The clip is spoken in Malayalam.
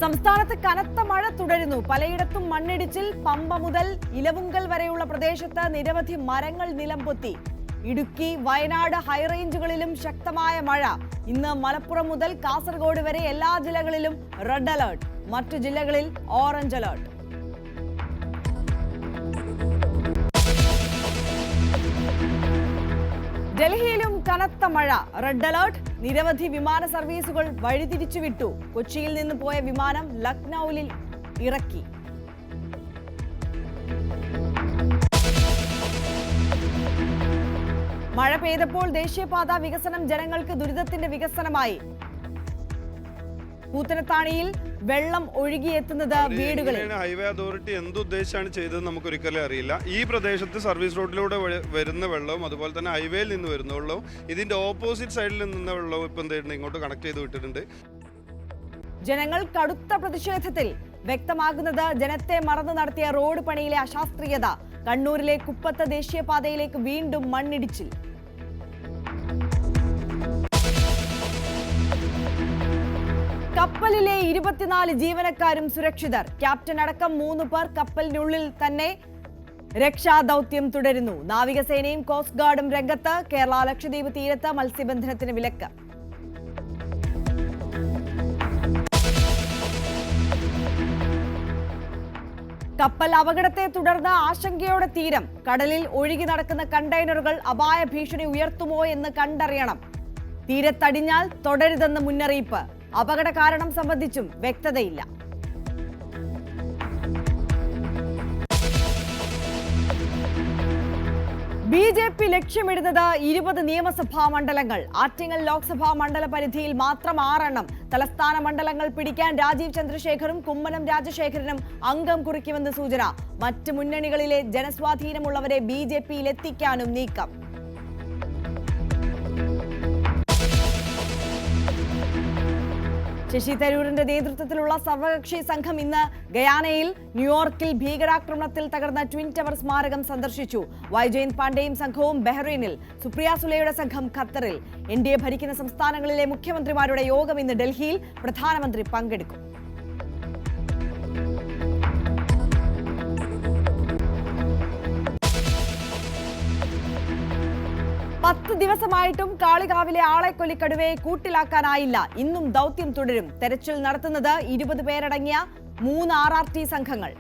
സംസ്ഥാനത്ത് കനത്ത മഴ തുടരുന്നു. പലയിടത്തും മണ്ണിടിച്ചിൽ. പമ്പ മുതൽ ഇലവുങ്കൽ വരെയുള്ള പ്രദേശത്ത് നിരവധി മരങ്ങൾ നിലംപൊത്തി. ഇടുക്കി, വയനാട് ഹൈറേഞ്ചുകളിലും ശക്തമായ മഴ. ഇന്ന് മലപ്പുറം മുതൽ കാസർഗോഡ് വരെ എല്ലാ ജില്ലകളിലും റെഡ് അലേർട്ട്. മറ്റു ജില്ലകളിൽ ഓറഞ്ച് അലേർട്ട്. ഡൽഹിയിലും കനത്ത മഴ. Red alert. നിരവധി വിമാന സർവീസുകൾ വഴിതിരിച്ചുവിട്ടു. കൊച്ചിയിൽ നിന്ന് പോയ വിമാനം ലക്നൌവിൽ ഇറക്കി. മഴ പെയ്തപ്പോൾ ദേശീയപാത വികസനം ജനങ്ങൾക്ക് ദുരിതത്തിന്റെ വികസനമായി. കൂത്തനത്താണിയിൽ വെള്ളം ഒഴുകിയെത്തുന്നത് വീടുകളിൽ. ഹൈവേ അതോറിറ്റി എന്തുദ്ദേശിച്ചാണ് ചെയ്തത് നമുക്കൊരിക്കലും അറിയില്ല. ഈ പ്രദേശത്ത് സർവീസ് റോഡിലൂടെ വരുന്ന വെള്ളവും അതുപോലെ തന്നെ ഹൈവേയിൽ നിന്ന് വരുന്ന വെള്ളവും ഇതിന്റെ ഓപ്പോസിറ്റ് സൈഡിൽ നിന്ന വെള്ളവും ഇപ്പം എന്തെയ്യുന്നുണ്ട്, ഇങ്ങോട്ട് കണക്ട് ചെയ്ത് വിട്ടിട്ടുണ്ട്. ജനങ്ങൾ കടുത്ത പ്രതിഷേധത്തിൽ. വ്യക്തമാകുന്നത് ജനത്തെ മറന്നു നടത്തിയ റോഡ് പണിയിലെ അശാസ്ത്രീയത. കണ്ണൂരിലെ കുപ്പത്ത് ദേശീയപാതയിലേക്ക് വീണ്ടും മണ്ണിടിച്ചിൽ. കപ്പലിലെ 24 ജീവനക്കാരും സുരക്ഷിതർ. ക്യാപ്റ്റൻ അടക്കം 3 പേർ കപ്പലിനുള്ളിൽ തന്നെ. രക്ഷാദൌത്യം തുടരുന്നു. നാവികസേനയും കോസ്റ്റ് ഗാർഡും രംഗത്ത്. കേരള ലക്ഷദ്വീപ് തീരത്ത് മത്സ്യബന്ധനത്തിന് വിലക്ക്. കപ്പൽ അപകടത്തെ തുടർന്ന് ആശങ്കയോടെ തീരം. കടലിൽ ഒഴുകി നടക്കുന്ന കണ്ടെയ്നറുകൾ അപായ ഭീഷണി ഉയർത്തുമോ എന്ന് കണ്ടറിയണം. തീരത്തടിഞ്ഞാൽ തുടരുതെന്ന് മുന്നറിയിപ്പ്. അപകട കാരണം സംബന്ധിച്ചും വ്യക്തതയില്ല. ബി.ജെ.പി. ലക്ഷ്യമിടുന്നത് 20 നിയമസഭാ മണ്ഡലങ്ങൾ. ആറ്റിങ്ങൽ ലോക്സഭാ മണ്ഡല പരിധിയിൽ മാത്രം 6 എണ്ണം. തലസ്ഥാന മണ്ഡലങ്ങൾ പിടിക്കാൻ രാജീവ് ചന്ദ്രശേഖറും കുമ്മനം രാജശേഖരനും അംഗം കുറിക്കുമെന്ന് സൂചന. മറ്റ് മുന്നണികളിലെ ജനസ്വാധീനമുള്ളവരെ ബി.ജെ.പിയിൽ എത്തിക്കാനും നീക്കം. ശശി തരൂരിന്റെ നേതൃത്വത്തിലുള്ള സർവകക്ഷി സംഘം ഇന്ന് ഗയാനയിൽ ന്യൂയോർക്കിൽ ഭീകരാക്രമണത്തിൽ തകർന്ന ട്വിൻ ടവർ സ്മാരകം സന്ദർശിച്ചു. വൈജയന്ത് പാണ്ഡെയും സംഘവും ബഹ്റൈനിൽ. സുപ്രിയ സുലെയുടെ സംഘം ഖത്തറിൽ. എൻ.ഡി.എ ഭരിക്കുന്ന സംസ്ഥാനങ്ങളിലെ മുഖ്യമന്ത്രിമാരുടെ യോഗം ഇന്ന് ഡൽഹിയിൽ. പ്രധാനമന്ത്രി പങ്കെടുക്കും. 10 ദിവസമായിട്ടും കാളികാവിലെ ആളെക്കൊല്ലിക്കടുവയെ കൂട്ടിലാക്കാനായില്ല. ഇന്നും ദൗത്യം തുടരും. തെരച്ചിൽ നടത്തുന്നത് 20 പേരടങ്ങിയ 3 RRT സംഘങ്ങൾ.